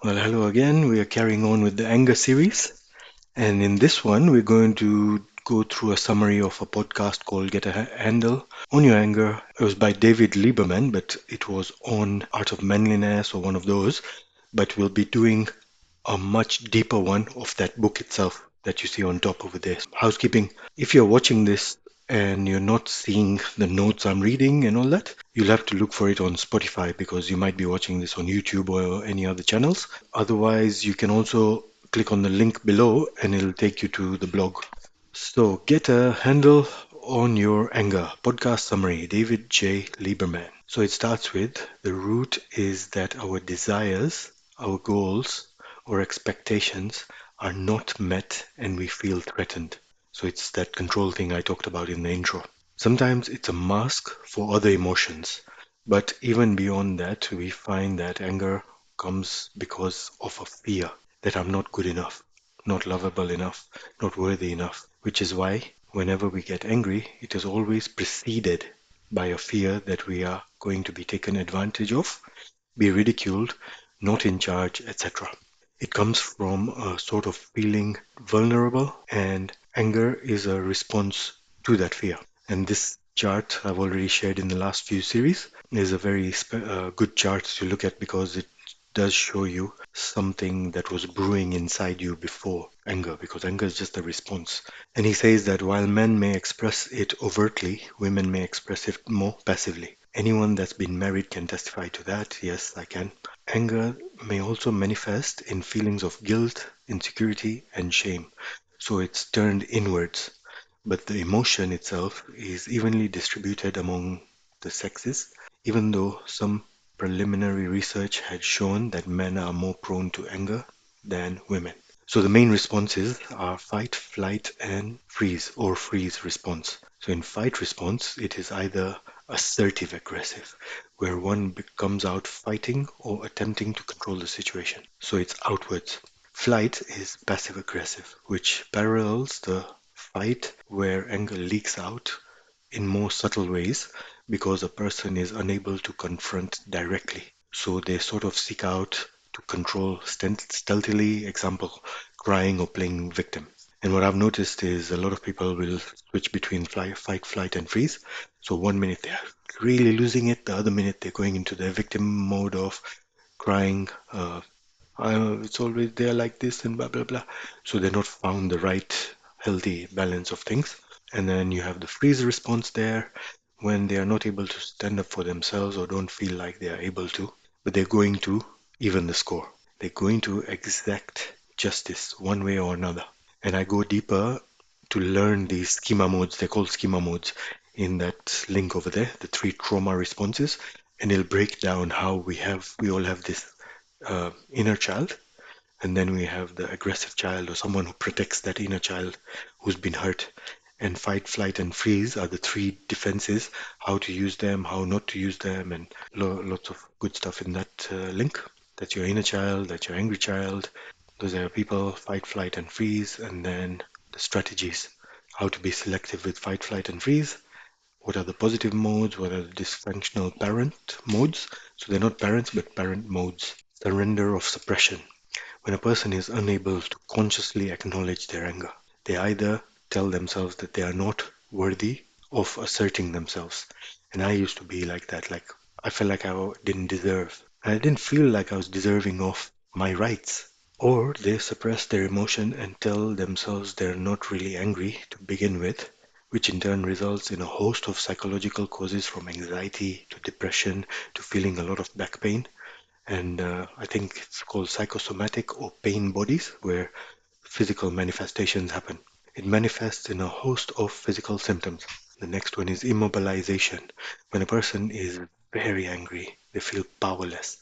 Well, hello again. We are carrying on with the anger series. And in this one, we're going to go through a summary of a podcast called Get a Handle on Your Anger. It was by David Lieberman, but it was on Art of Manliness or one of those. But we'll be doing a much deeper one of that book itself that you see on top over there. Housekeeping. If you're watching this and you're not seeing the notes I'm reading and all that, you'll have to look for it on Spotify because you might be watching this on YouTube or any other channels. Otherwise, you can also click on the link below and it'll take you to the blog. So, get a handle on your anger. Podcast summary, David J. Lieberman. So, it starts with the root is that our desires, our goals, or expectations are not met and we feel threatened. So, it's that control thing I talked about in the intro. Sometimes it's a mask for other emotions. But even beyond that, we find that anger comes because of a fear that I'm not good enough, not lovable enough, not worthy enough. Which is why, whenever we get angry, it is always preceded by a fear that we are going to be taken advantage of, be ridiculed, not in charge, etc. It comes from a sort of feeling vulnerable, and anger is a response to that fear. And this chart I've already shared in the last few series is a very good chart to look at because it does show you something that was brewing inside you before anger, because anger is just a response. And he says that while men may express it overtly, women may express it more passively. Anyone that's been married can testify to that. Yes, I can. Anger may also manifest in feelings of guilt, insecurity, and shame. So it's turned inwards, but the emotion itself is evenly distributed among the sexes, even though some preliminary research had shown that men are more prone to anger than women. So the main responses are fight, flight, and freeze or freeze response. So in fight response, it is either assertive aggressive, where one comes out fighting or attempting to control the situation. So it's outwards. Flight is passive aggressive, which parallels the fight where anger leaks out in more subtle ways because a person is unable to confront directly. So they sort of seek out to control stealthily, example, crying or playing victim. And what I've noticed is a lot of people will switch between fight, flight, and freeze. So one minute they're really losing it, the other minute they're going into their victim mode of crying, it's always there like this and blah blah blah. So they're not found the right healthy balance of things. And then you have the freeze response there when they are not able to stand up for themselves or don't feel like they are able to, but they're going to even the score. They're going to exact justice one way or another. And I go deeper to learn these schema modes. They're called schema modes in that link over there, the three trauma responses, and it'll break down how we all have this inner child, and then we have the aggressive child or someone who protects that inner child who's been hurt. And fight, flight, and freeze are the three defenses, how to use them, how not to use them, and lots of good stuff in that link. That's your inner child, that's your angry child. Those are people, fight, flight, and freeze. And then the strategies, how to be selective with fight, flight, and freeze. What are the positive modes? What are the dysfunctional parent modes? So they're not parents, but parent modes. Surrender of suppression. When a person is unable to consciously acknowledge their anger, they either tell themselves that they are not worthy of asserting themselves. And I used to be like that. Like, I felt like I didn't deserve. I didn't feel like I was deserving of my rights. Or they suppress their emotion and tell themselves they're not really angry to begin with, which in turn results in a host of psychological causes from anxiety to depression to feeling a lot of back pain. And I think it's called psychosomatic or pain bodies, where physical manifestations happen. It manifests in a host of physical symptoms. The next one is immobilization. When a person is very angry, they feel powerless,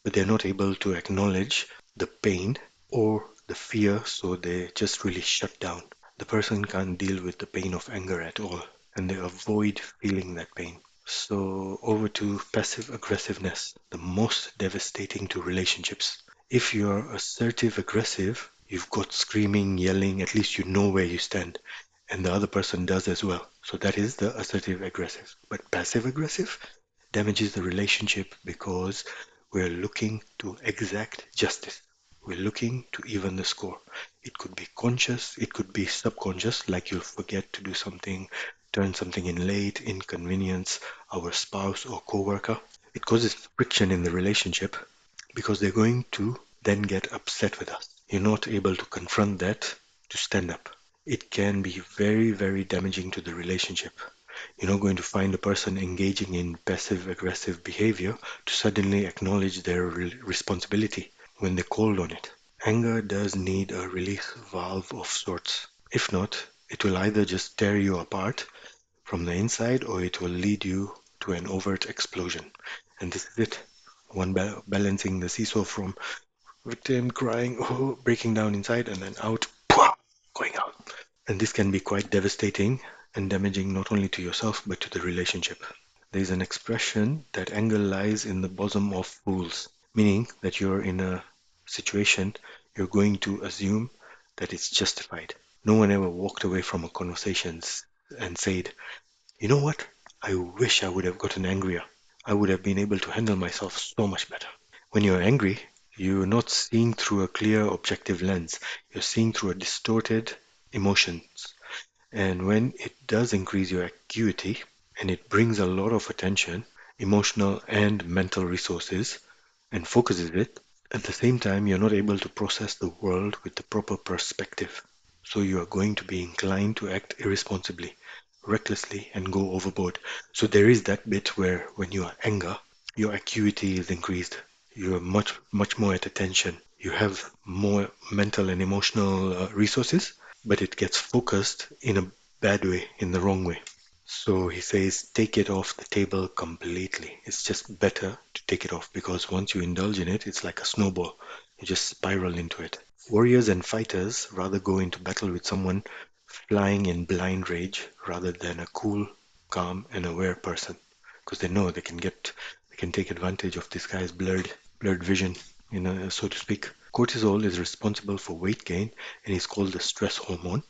but they're not able to acknowledge the pain or the fear, so they just really shut down. The person can't deal with the pain of anger at all, and they avoid feeling that pain. So, over to passive aggressiveness, the most devastating to relationships. If you're assertive aggressive, you've got screaming, yelling, at least you know where you stand, and the other person does as well. So, that is the assertive aggressive. But passive aggressive damages the relationship because We're looking to exact justice. We're looking to even the score. It could be conscious, it could be subconscious, like you'll forget to do something, turn something in late, inconvenience our spouse or coworker. It causes friction in the relationship because they're going to then get upset with us. You're not able to confront that to stand up. It can be very, very damaging to the relationship. You're not going to find a person engaging in passive aggressive behavior to suddenly acknowledge their responsibility when they called on it. Anger does need a release valve of sorts. If not, it will either just tear you apart from the inside or it will lead you to an overt explosion. And this is it. One balancing the seesaw from victim crying, oh, breaking down inside, and then out, going out. And this can be quite devastating and damaging not only to yourself but to the relationship. There is an expression that anger lies in the bosom of fools, meaning that you're in a situation you're going to assume that it's justified. No one ever walked away from a conversation and said, you know what? I wish I would have gotten angrier. I would have been able to handle myself so much better. When you're angry, you're not seeing through a clear objective lens. You're seeing through a distorted emotions. And when it does increase your acuity and it brings a lot of attention, emotional and mental resources, and focuses it, at the same time, you're not able to process the world with the proper perspective. So you are going to be inclined to act irresponsibly, recklessly, and go overboard. So there is that bit where when you are anger, your acuity is increased. You are much, much more at attention. You have more mental and emotional resources, but it gets focused in a bad way, in the wrong way. So he says, take it off the table completely. It's just better to take it off because once you indulge in it, it's like a snowball. You just spiral into it. Warriors and fighters rather go into battle with someone flying in blind rage rather than a cool, calm, and aware person because they know they can take advantage of this guy's blurred vision, so to speak. Cortisol is responsible for weight gain and is called the stress hormone.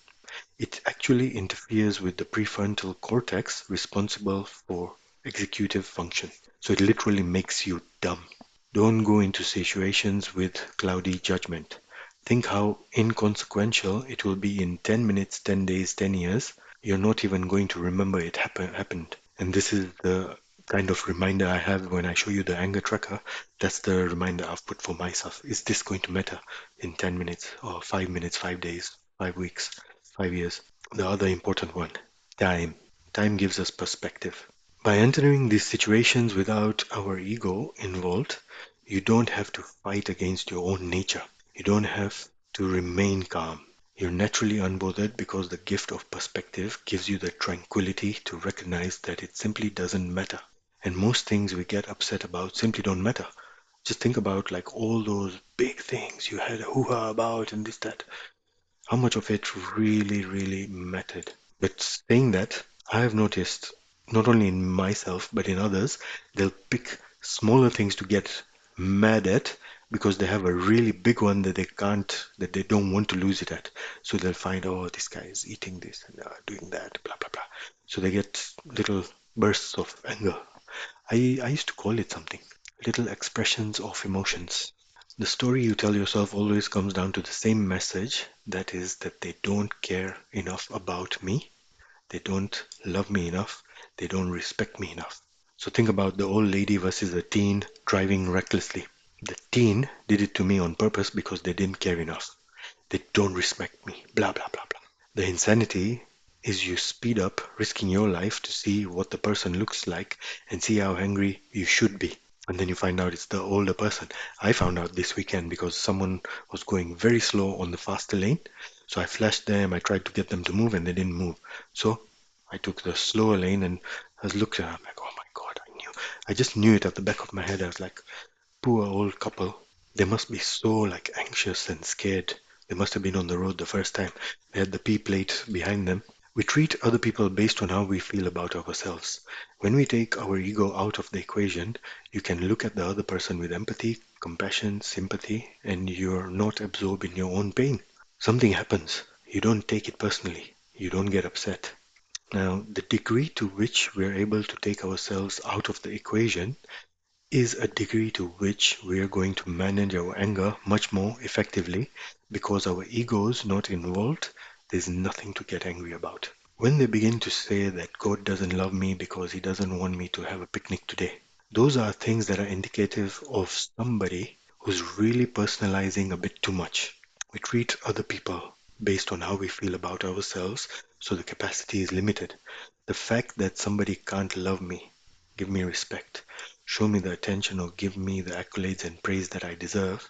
It actually interferes with the prefrontal cortex responsible for executive function. So it literally makes you dumb. Don't go into situations with cloudy judgment. Think how inconsequential it will be in 10 minutes, 10 days, 10 years. You're not even going to remember it happened. And this is the kind of reminder I have when I show you the anger tracker. That's the reminder I've put for myself. Is this going to matter in 10 minutes or 5 minutes, 5 days, 5 weeks, 5 years? The other important one, time. Time gives us perspective. By entering these situations without our ego involved, you don't have to fight against your own nature. You don't have to remain calm. You're naturally unbothered because the gift of perspective gives you the tranquility to recognize that it simply doesn't matter. And most things we get upset about simply don't matter. Just think about like all those big things you had a hoo-ha about and this, that. How much of it really, really mattered? But saying that, I have noticed not only in myself but in others, they'll pick smaller things to get mad at because they have a really big one that they don't want to lose it at. So they'll find, oh, this guy is eating this and doing that, blah, blah, blah. So they get little bursts of anger. I used to call it something, little expressions of emotions. The story you tell yourself always comes down to the same message, that is, that they don't care enough about me, they don't love me enough, they don't respect me enough. So think about the old lady versus the teen driving recklessly. The teen did it to me on purpose because they didn't care enough. They don't respect me, blah, blah, blah, blah. The insanity is you speed up, risking your life to see what the person looks like and see how angry you should be. And then you find out it's the older person. I found out this weekend because someone was going very slow on the faster lane. So I flashed them, I tried to get them to move, and they didn't move. So I took the slower lane and I was looking at it, I'm like, oh my God, I just knew it at the back of my head. I was like, poor old couple. They must be so like anxious and scared. They must have been on the road the first time. They had the P plate behind them. We treat other people based on how we feel about ourselves. When we take our ego out of the equation, you can look at the other person with empathy, compassion, sympathy, and you're not absorbed in your own pain. Something happens. You don't take it personally. You don't get upset. Now, the degree to which we're able to take ourselves out of the equation is a degree to which we are going to manage our anger much more effectively because our ego is not involved. There's nothing to get angry about. When they begin to say that God doesn't love me because he doesn't want me to have a picnic today, those are things that are indicative of somebody who's really personalizing a bit too much. We treat other people based on how we feel about ourselves, so the capacity is limited. The fact that somebody can't love me, give me respect, show me the attention, or give me the accolades and praise that I deserve,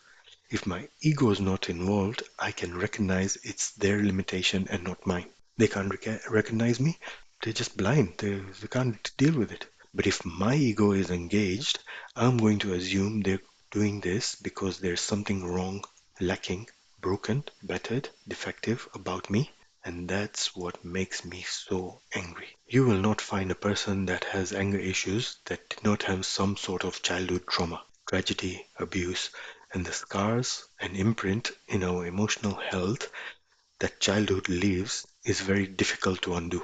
if my ego is not involved, I can recognize it's their limitation and not mine. They can't recognize me, they're just blind, they can't deal with it. But if my ego is engaged, I'm going to assume they're doing this because there's something wrong, lacking, broken, battered, defective about me, and that's what makes me so angry. You will not find a person that has anger issues that did not have some sort of childhood trauma, tragedy, abuse, and the scars and imprint in our emotional health that childhood leaves is very difficult to undo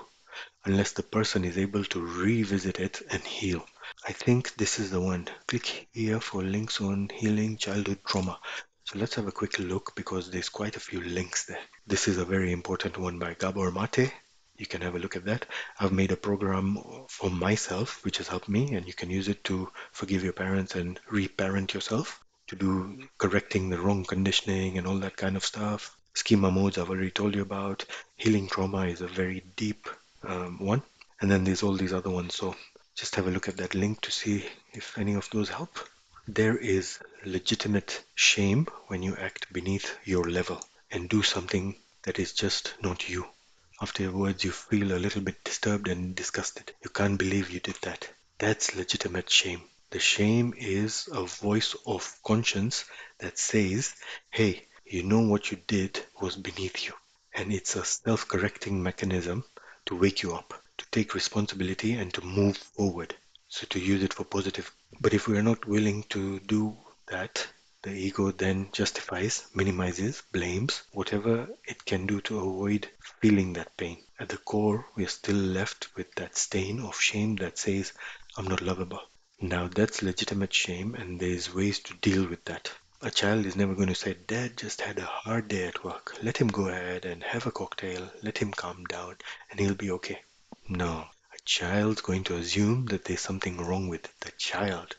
unless the person is able to revisit it and heal. I think this is the one. Click here for links on healing childhood trauma. So let's have a quick look because there's quite a few links there. This is a very important one by Gabor Mate. You can have a look at that. I've made a program for myself which has helped me, and you can use it to forgive your parents and reparent yourself, to do correcting the wrong conditioning and all that kind of stuff. Schema modes I've already told you about. Healing trauma is a very deep one. And then there's all these other ones. So just have a look at that link to see if any of those help. There is legitimate shame when you act beneath your level and do something that is just not you. Afterwards, you feel a little bit disturbed and disgusted. You can't believe you did that. That's legitimate shame. The shame is a voice of conscience that says, hey, you know what you did was beneath you. And it's a self correcting mechanism to wake you up, to take responsibility and to move forward. So to use it for positive. But if we are not willing to do that, the ego then justifies, minimizes, blames, whatever it can do to avoid feeling that pain. At the core, we are still left with that stain of shame that says, I'm not lovable. Now that's legitimate shame, and there's ways to deal with that. A child is never going to say, Dad just had a hard day at work. Let him go ahead and have a cocktail, let him calm down, and he'll be okay. No. A child's going to assume that there's something wrong with the child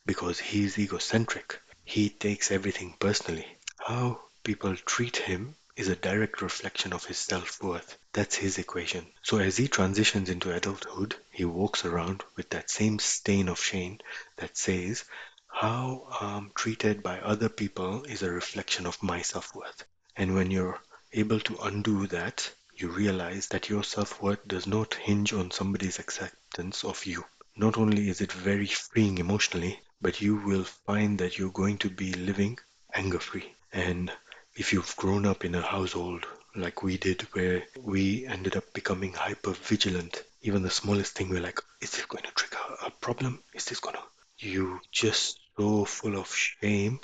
because he's egocentric. He takes everything personally. How people treat him is a direct reflection of his self-worth. That's his equation. So as he transitions into adulthood, he walks around with that same stain of shame that says, how I'm treated by other people is a reflection of my self-worth. And when you're able to undo that, you realize that your self-worth does not hinge on somebody's acceptance of you. Not only is it very freeing emotionally, but you will find that you're going to be living anger free. And if you've grown up in a household like we did, where we ended up becoming hyper vigilant, even the smallest thing, we're like, is this going to trigger a problem? Is this going to? You just so full of shame.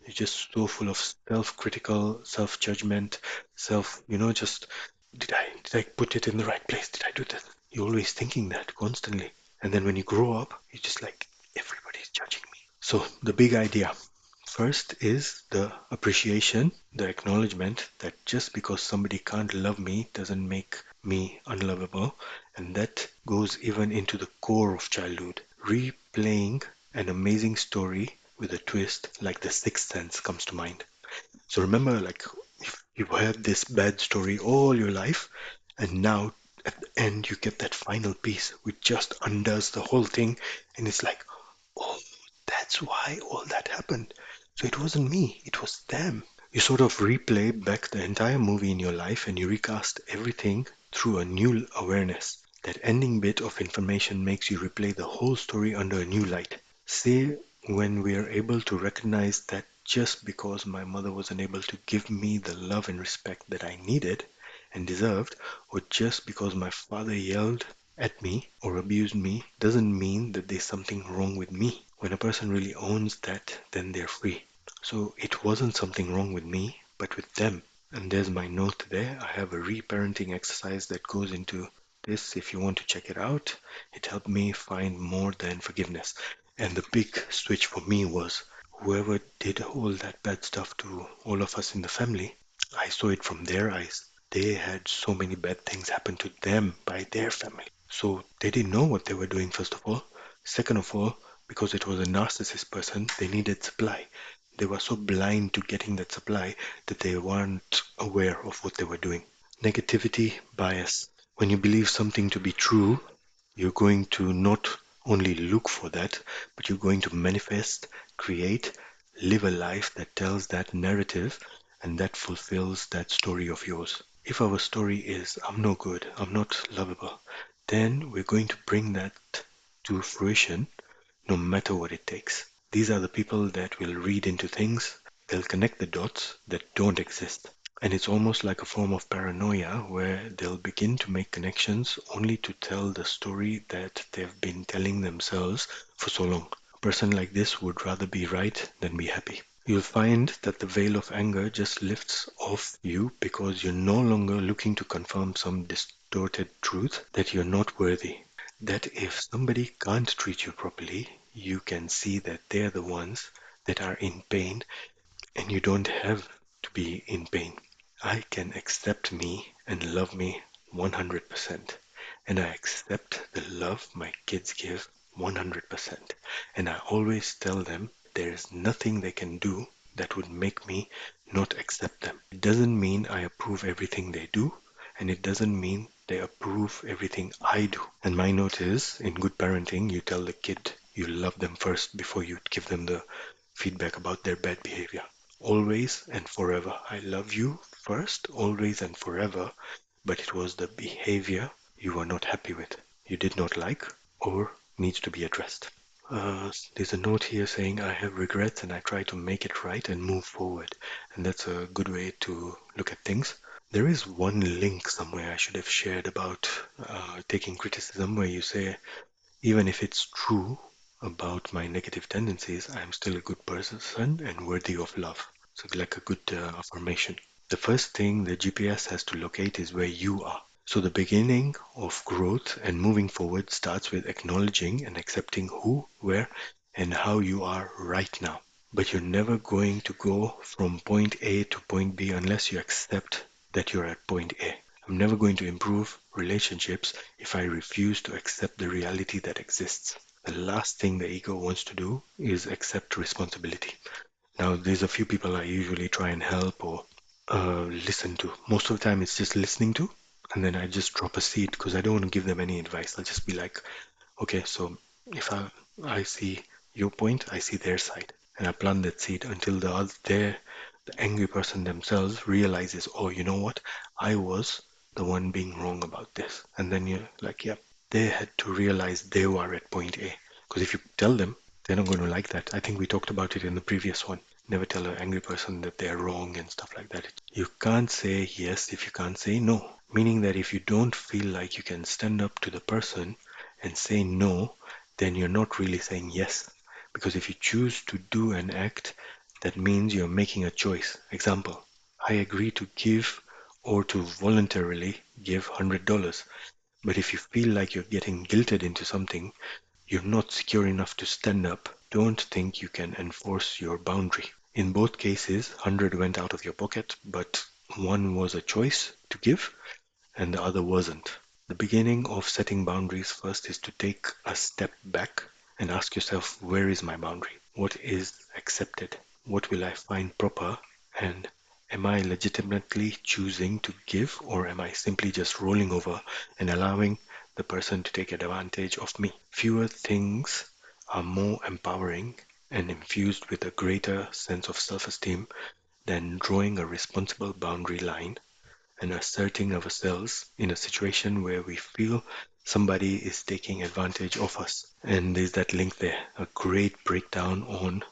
You're just so full of self-critical, self-judgment, just did I put it in the right place? Did I do that? You're always thinking that constantly. And then when you grow up, you're just like, everybody's judging me. So the big idea first is the appreciation, the acknowledgement that just because somebody can't love me doesn't make me unlovable. And that goes even into the core of childhood. Replaying an amazing story with a twist like The Sixth Sense comes to mind. So remember, like, if you've heard this bad story all your life, and now at the end you get that final piece which just undoes the whole thing, and it's like, oh, that's why all that happened. So it wasn't me, it was them. You sort of replay back the entire movie in your life and you recast everything through a new awareness. That ending bit of information makes you replay the whole story under a new light. Say when we are able to recognize that just because my mother wasn't able to give me the love and respect that I needed and deserved, or just because my father yelled at me or abused me, doesn't mean that there's something wrong with me. When a person really owns that, then they're free. So it wasn't something wrong with me, but with them. And there's my note there. I have a reparenting exercise that goes into this if you want to check it out. It helped me find more than forgiveness. And the big switch for me was whoever did all that bad stuff to all of us in the family, I saw it from their eyes. They had so many bad things happen to them by their family. So they didn't know what they were doing, first of all. Second of all, because it was a narcissist person, they needed supply. They were so blind to getting that supply that they weren't aware of what they were doing. Negativity, bias. When you believe something to be true, you're going to not only look for that, but you're going to manifest, create, live a life that tells that narrative and that fulfills that story of yours. If our story is, I'm no good, I'm not lovable, then we're going to bring that to fruition no matter what it takes. These are the people that will read into things, they'll connect the dots that don't exist. And it's almost like a form of paranoia where they'll begin to make connections only to tell the story that they've been telling themselves for so long. A person like this would rather be right than be happy. You'll find that the veil of anger just lifts off you because you're no longer looking to confirm some distorted truth that you're not worthy. That if somebody can't treat you properly, you can see that they're the ones that are in pain and you don't have to be in pain. I can accept me and love me 100%. And I accept the love my kids give 100%. And I always tell them there's nothing they can do that would make me not accept them. It doesn't mean I approve everything they do, and it doesn't mean they approve everything I do. And my note is in good parenting, you tell the kid you love them first before you give them the feedback about their bad behavior. Always and forever. I love you first, always and forever, but it was the behavior you were not happy with, you did not like, or needs to be addressed. There's a note here saying I have regrets and I try to make it right and move forward. And that's a good way to look at things. There is one link somewhere I should have shared about taking criticism where you say, even if it's true about my negative tendencies, I'm still a good person and worthy of love. So, like a good affirmation. The first thing the GPS has to locate is where you are. So, the beginning of growth and moving forward starts with acknowledging and accepting who, where, and how you are right now. But you're never going to go from point A to point B unless you accept that you're at point A. I'm never going to improve relationships if I refuse to accept the reality that exists. The last thing the ego wants to do is accept responsibility. Now, there's a few people I usually try and help or listen to. Most of the time, it's just listening to, and then I just drop a seed because I don't want to give them any advice. I'll just be like, okay, so if I see your point, I see their side, and I plant that seed until the angry person themselves realizes, oh, you know what, I was the one being wrong about this, and then you're like, yeah, they had to realize they were at point A, because if you tell them, they're not going to like that. I think we talked about it in the previous one. Never tell an angry person that they're wrong and stuff like that. You can't say yes if you can't say no. Meaning that if you don't feel like you can stand up to the person and say no, then you're not really saying yes. Because if you choose to do an act, that means you're making a choice. Example, I agree to give or to voluntarily give $100. But if you feel like you're getting guilted into something, you're not secure enough to stand up, don't think you can enforce your boundary. In both cases, 100 went out of your pocket, but one was a choice to give and the other wasn't. The beginning of setting boundaries first is to take a step back and ask yourself, where is my boundary? What is accepted? What will I find proper? And am I legitimately choosing to give, or am I simply just rolling over and allowing the person to take advantage of me? Fewer things are more empowering and infused with a greater sense of self-esteem than drawing a responsible boundary line and asserting ourselves in a situation where we feel somebody is taking advantage of us. And there's that link there, a great breakdown on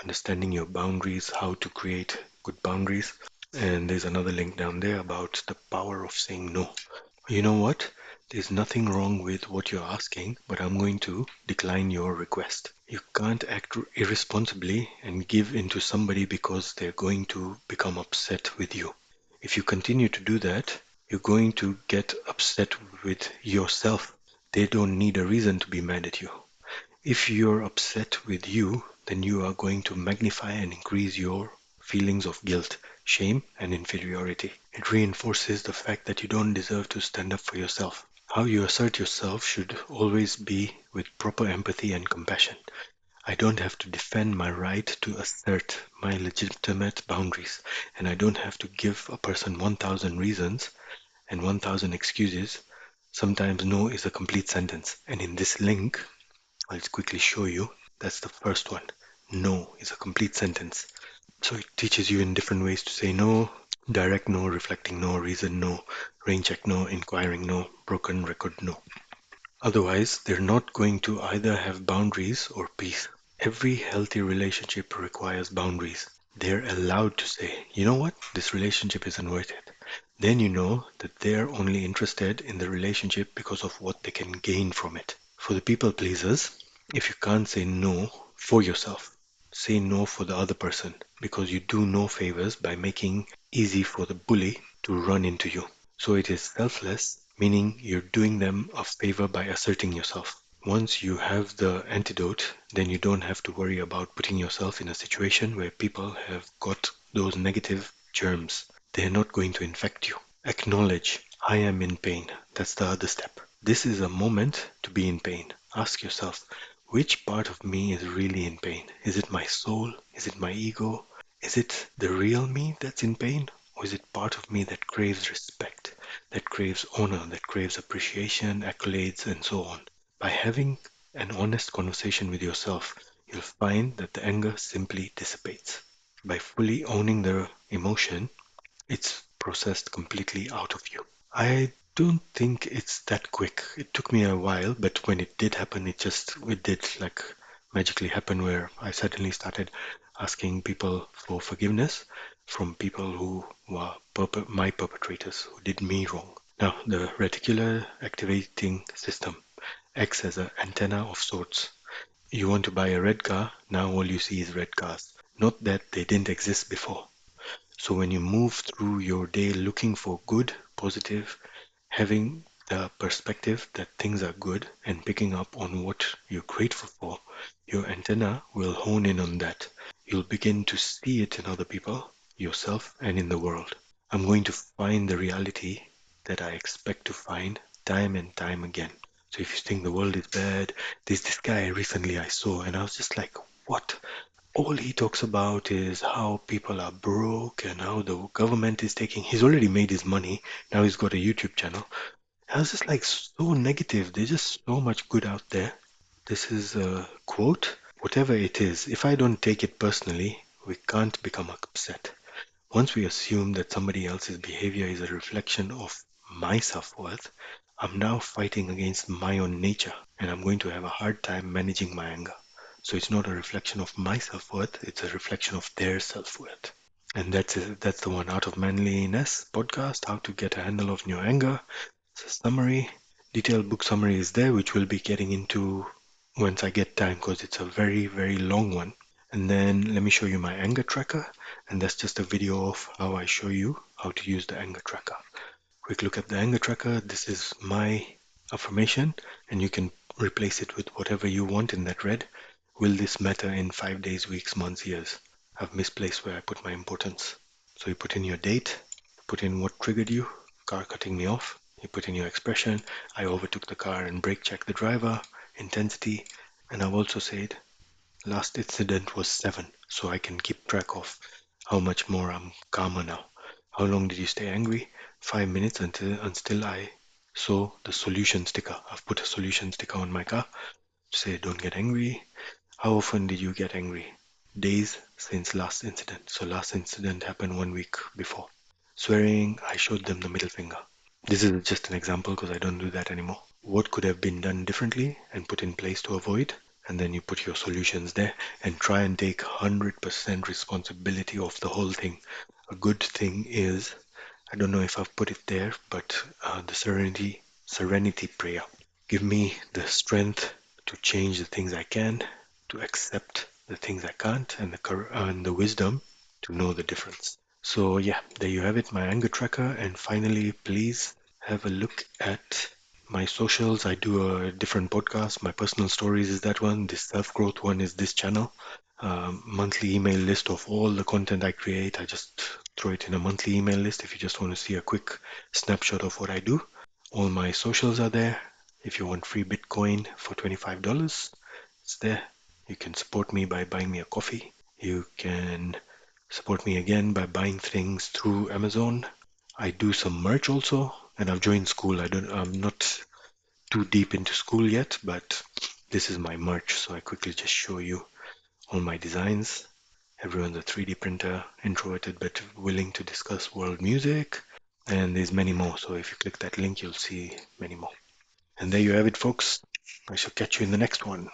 understanding your boundaries, how to create good boundaries. And there's another link down there about the power of saying no. You know what? There's nothing wrong with what you're asking, but I'm going to decline your request. You can't act irresponsibly and give in to somebody because they're going to become upset with you. If you continue to do that, you're going to get upset with yourself. They don't need a reason to be mad at you. If you're upset with you, then you are going to magnify and increase your feelings of guilt, shame, and inferiority. It reinforces the fact that you don't deserve to stand up for yourself. How you assert yourself should always be with proper empathy and compassion. I don't have to defend my right to assert my legitimate boundaries, and I don't have to give a person 1,000 reasons and 1,000 excuses. Sometimes no is a complete sentence, and in this link, I'll quickly show you. That's the first one. No is a complete sentence. So it teaches you in different ways to say no: direct no, reflecting no, reason no, rain check no, inquiring no, broken record no. Otherwise, they're not going to either have boundaries or peace. Every healthy relationship requires boundaries. They're allowed to say, you know what, this relationship isn't worth it. Then you know that they're only interested in the relationship because of what they can gain from it. For the people pleasers, if you can't say no for yourself, say no for the other person, because you do no favors by making easy for the bully to run into you. So it is selfless, meaning you're doing them a favor by asserting yourself. Once you have the antidote, then you don't have to worry about putting yourself in a situation where people have got those negative germs. They're not going to infect you. Acknowledge, I am in pain. That's the other step. This is a moment to be in pain. Ask yourself, which part of me is really in pain? Is it my soul? Is it my ego? Is it the real me that's in pain? Or is it part of me that craves respect, that craves honor, that craves appreciation, accolades, and so on? By having an honest conversation with yourself, you'll find that the anger simply dissipates. By fully owning the emotion, it's processed completely out of you. I don't think it's that quick. It took me a while, but when it did happen, it did like magically happen where I suddenly started asking people for forgiveness from people who were my perpetrators, who did me wrong. Now, the reticular activating system acts as an antenna of sorts. You want to buy a red car, now all you see is red cars. Not that they didn't exist before. So when you move through your day looking for good, positive, having the perspective that things are good and picking up on what you're grateful for, your antenna will hone in on that. You'll begin to see it in other people, yourself, and in the world. I'm going to find the reality that I expect to find time and time again. So if you think the world is bad, there's this guy recently I saw, and I was just like, what? All he talks about is how people are broke and how the government is taking. He's already made his money. Now he's got a YouTube channel. I was just like so negative. There's just so much good out there. This is a quote. Whatever it is, if I don't take it personally, we can't become upset. Once we assume that somebody else's behavior is a reflection of my self-worth, I'm now fighting against my own nature, and I'm going to have a hard time managing my anger. So it's not a reflection of my self-worth, it's a reflection of their self-worth. And that's it. That's the one, Out of Manliness podcast, how to get a handle of your anger. It's a summary, detailed book summary is there, which we'll be getting into once I get time because it's a very, very long one. And then let me show you my anger tracker. And that's just a video of how I show you how to use the anger tracker. Quick look at the anger tracker. This is my affirmation, and you can replace it with whatever you want in that red. Will this matter in 5 days, weeks, months, years? I've misplaced where I put my importance. So you put in your date, put in what triggered you, car cutting me off. You put in your expression, I overtook the car and brake checked the driver, intensity, and I've also said last incident was 7, so I can keep track of how much more I'm calmer now. How long did you stay angry? 5 minutes until I saw the solution sticker. I've put a solution sticker on my car to say don't get angry. How often did you get angry? Days since last incident. So last incident happened 1 week before. Swearing, I showed them the middle finger. This is just an example because I don't do that anymore. What could have been done differently and put in place to avoid? And then you put your solutions there and try and take 100% responsibility of the whole thing. A good thing is, I don't know if I've put it there, but the serenity prayer. Give me the strength to change the things I can, to accept the things I can't, and the wisdom to know the difference. So yeah, there you have it, my anger tracker. And finally, please have a look at My socials, I do a different podcast. My personal stories is that one. This self-growth one is this channel. Monthly email list of all the content I create. I just throw it in a monthly email list if you just want to see a quick snapshot of what I do. All my socials are there. If you want free Bitcoin for $25, it's there. You can support me by buying me a coffee. You can support me again by buying things through Amazon. I do some merch also, and I've joined school. I'm not too deep into school yet, but this is my merch, so I quickly just show you all my designs. Everyone's a 3D printer, introverted but willing to discuss world music, and there's many more. So if you click that link, you'll see many more. And there you have it, folks. I shall catch you in the next one.